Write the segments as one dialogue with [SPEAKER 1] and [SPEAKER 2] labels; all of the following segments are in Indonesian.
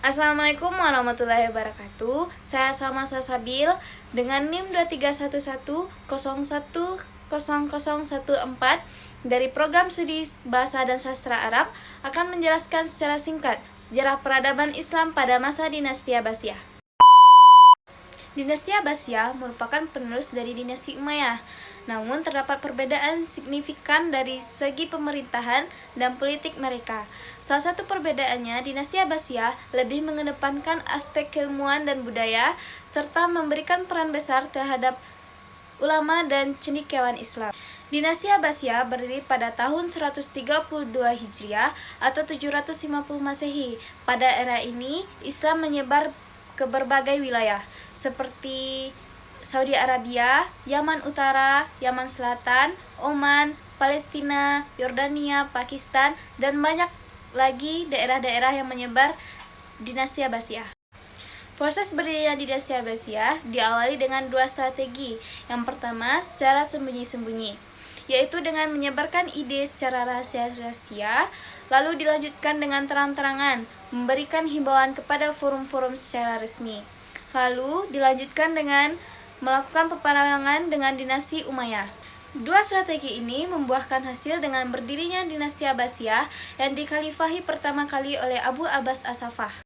[SPEAKER 1] Assalamualaikum warahmatullahi wabarakatuh. Saya Salma Sasabil dengan NIM 2311010014 dari Program Studi Bahasa dan Sastra Arab akan menjelaskan secara singkat sejarah peradaban Islam pada masa Dinasti Abbasiyah. Dinasti Abbasiyah merupakan penerus dari Dinasti Umayyah. Namun terdapat perbedaan signifikan dari segi pemerintahan dan politik mereka. Salah satu perbedaannya, Dinasti Abbasiyah lebih mengedepankan aspek keilmuan dan budaya serta memberikan peran besar terhadap ulama dan cendekiawan Islam. Dinasti Abbasiyah berdiri pada tahun 132 Hijriah atau 750 Masehi. Pada era ini, Islam menyebar ke berbagai wilayah seperti Saudi Arabia, Yaman Utara, Yaman Selatan, Oman, Palestina, Yordania, Pakistan, dan banyak lagi daerah-daerah yang menyebar Dinasti Abbasiyah. Proses berdirinya Dinasti Abbasiyah diawali dengan dua strategi. Yang pertama, secara sembunyi-sembunyi, yaitu dengan menyebarkan ide secara rahasia-rahasia, lalu dilanjutkan dengan terang-terangan, memberikan himbauan kepada forum-forum secara resmi. Lalu dilanjutkan dengan melakukan peperangan dengan dinasti Umayyah. Dua strategi ini membuahkan hasil dengan berdirinya Dinasti Abbasiyah yang dikhalifahi pertama kali oleh Abu Abbas As-Saffah.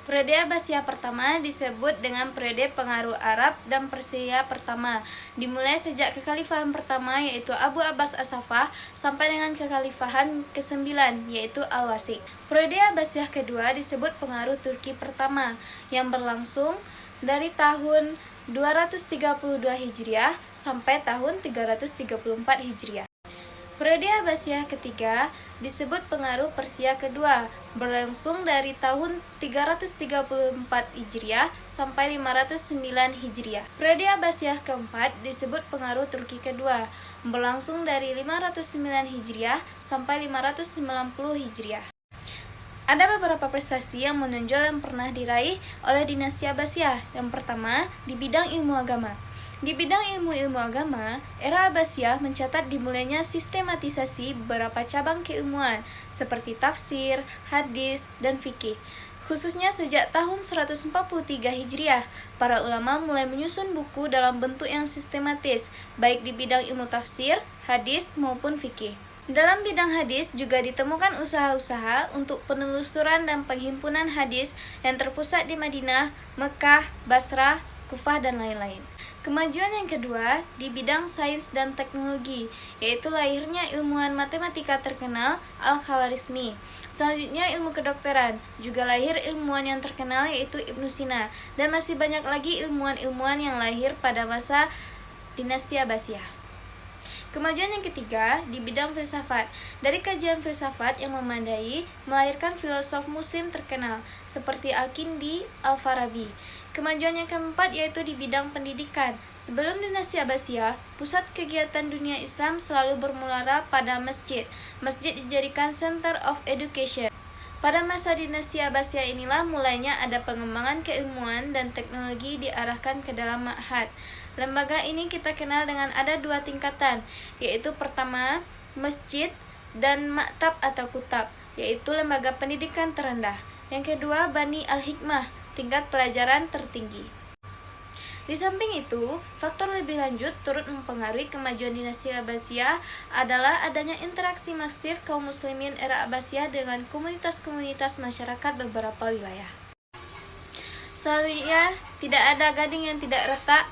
[SPEAKER 1] Periode Abbasiyah pertama disebut dengan periode pengaruh Arab dan Persia pertama, dimulai sejak kekhalifahan pertama yaitu Abu Abbas As-Saffah sampai dengan kekhalifahan ke-9 yaitu Al-Wasik. Periode Abbasiyah kedua disebut pengaruh Turki pertama yang berlangsung dari tahun 232 Hijriah sampai tahun 334 Hijriah. Periode Abbasiyah ketiga disebut pengaruh Persia kedua, berlangsung dari tahun 334 Hijriah sampai 509 Hijriah. Periode Abbasiyah keempat disebut pengaruh Turki kedua, berlangsung dari 509 Hijriah sampai 590 Hijriah. Ada beberapa prestasi yang menonjol yang pernah diraih oleh Dinasti Abbasiyah. Yang pertama, di bidang ilmu agama. Di bidang ilmu agama, era Abbasiyah mencatat dimulainya sistematisasi beberapa cabang keilmuan seperti tafsir, hadis, dan fikih. Khususnya sejak tahun 143 Hijriah, para ulama mulai menyusun buku dalam bentuk yang sistematis, baik di bidang ilmu tafsir, hadis, maupun fikih. Dalam bidang hadis juga ditemukan usaha-usaha untuk penelusuran dan penghimpunan hadis yang terpusat di Madinah, Mekah, Basrah, Kufah, dan lain-lain. Kemajuan yang kedua di bidang sains dan teknologi, yaitu lahirnya ilmuwan matematika terkenal Al-Khawarizmi. Selanjutnya ilmu kedokteran, juga lahir ilmuwan yang terkenal yaitu Ibnu Sina, dan masih banyak lagi ilmuwan-ilmuwan yang lahir pada masa Dinasti Abbasiyah. Kemajuan yang ketiga di bidang filsafat. Dari kajian filsafat yang memadai melahirkan filosof muslim terkenal seperti Al-Kindi, Al-Farabi. Kemajuan yang keempat yaitu di bidang pendidikan. Sebelum Dinasti Abbasiyah, pusat kegiatan dunia Islam selalu bermuara pada masjid. Masjid dijadikan center of education. Pada masa Dinasti Abbasiyah inilah mulainya ada pengembangan keilmuan dan teknologi diarahkan ke dalam ma'had. Lembaga ini kita kenal dengan ada dua tingkatan, yaitu pertama, masjid, dan maktab atau kutab, yaitu lembaga pendidikan terendah. Yang kedua, Bani Al-Hikmah, tingkat pelajaran tertinggi. Di samping itu, faktor lebih lanjut turut mempengaruhi kemajuan Dinasti Abbasiyah adalah adanya interaksi masif kaum muslimin era Abbasiyah dengan komunitas-komunitas masyarakat beberapa wilayah. Selanjutnya, tidak ada gading yang tidak retak.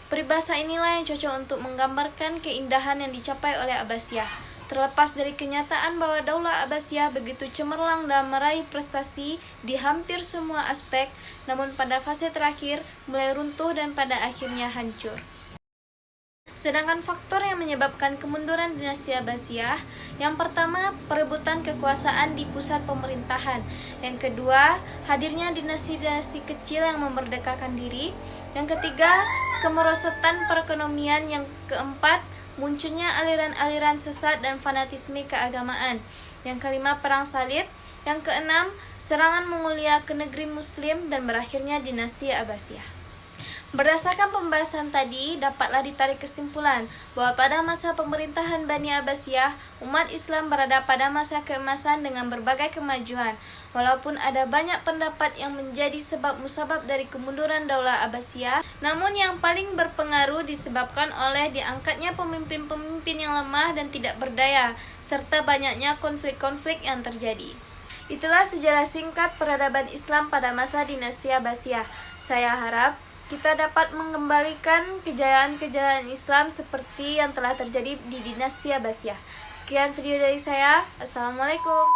[SPEAKER 1] Peribahasa inilah yang cocok untuk menggambarkan keindahan yang dicapai oleh Abbasiyah. Terlepas dari kenyataan bahwa Daulah Abbasiyah begitu cemerlang dalam meraih prestasi di hampir semua aspek, namun pada fase terakhir mulai runtuh dan pada akhirnya hancur. Sedangkan faktor yang menyebabkan kemunduran Dinasti Abbasiyah, yang pertama, perebutan kekuasaan di pusat pemerintahan. Yang kedua, hadirnya dinasti-dinasti kecil yang memerdekakan diri. Yang ketiga, kemerosotan perekonomian. Yang keempat, munculnya aliran-aliran sesat dan fanatisme keagamaan. Yang kelima, perang salib. Yang keenam, serangan Mongolia ke negeri muslim, dan berakhirnya Dinasti Abbasiyah. Berdasarkan pembahasan tadi, dapatlah ditarik kesimpulan bahwa pada masa pemerintahan Bani Abbasiyah, umat Islam berada pada masa keemasan dengan berbagai kemajuan. Walaupun ada banyak pendapat yang menjadi sebab musabab dari kemunduran Daulah Abbasiyah, namun yang paling berpengaruh disebabkan oleh diangkatnya pemimpin-pemimpin yang lemah dan tidak berdaya, serta banyaknya konflik-konflik yang terjadi. Itulah sejarah singkat peradaban Islam pada masa dinasti Abbasiyah. Saya harap kita dapat mengembalikan kejayaan-kejayaan Islam seperti yang telah terjadi di dinasti Abbasiyah. Sekian video dari saya. Assalamualaikum.